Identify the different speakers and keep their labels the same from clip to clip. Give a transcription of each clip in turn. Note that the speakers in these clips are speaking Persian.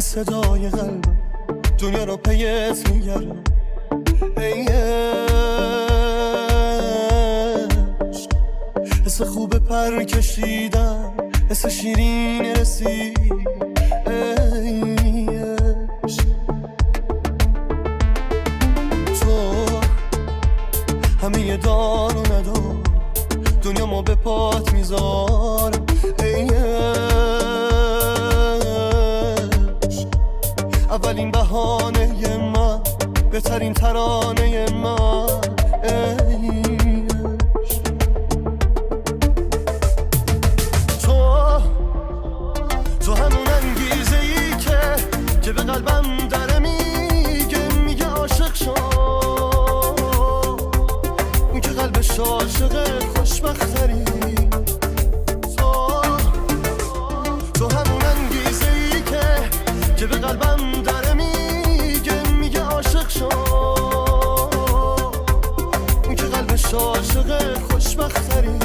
Speaker 1: صدای قلبم دنیا رو پیت میگردم. ای عشق حس خوب پر کشیدم، حس شیرین رسید. ای عشق تو همه دار و ندار دنیا ما به پات میذارم. ای عشق اولین بهانه من، بهترین ترانه من. ای عشق تو همون انگیزه ای که به قلبم داره میگه عاشق شو. اون که قلبش عاشق خوشبختری. تو همون انگیزه ای که به قلبم داره میگه عاشق شو. اون که قلبش عاشق خوشبختری.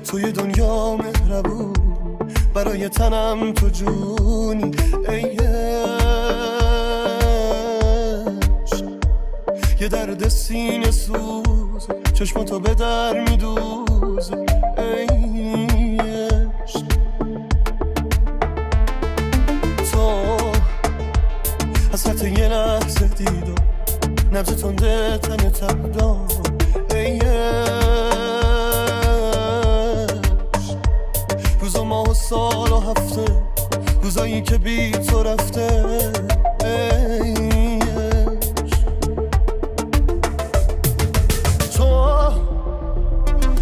Speaker 1: توی دنیا مهربون، برای تنم تو جونی. ای عشق یه درد سینه سوز، چشماتو به در میدوز. ای عشق تو حسرت یه لحظه دیدم، نبض تنده تن تبدام. ای روزا ماه و سال و هفته، روزایی که بی تو رفته. ای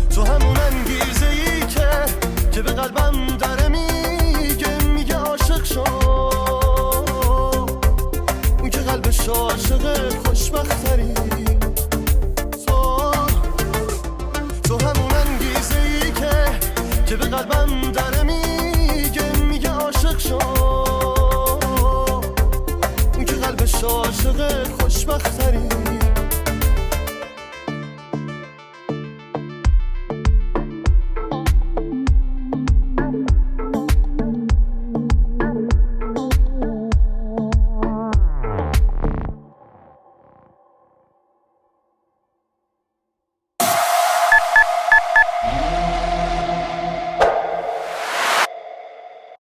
Speaker 1: تو همون انگیزه ای که به قلبم داره میگه عاشق شو. اون که قلبش عاشق خوشبختری. تو همون انگیزه ای که به قلبم داره میگه عاشق شو. اون که قلبش عاشق خوشبختری.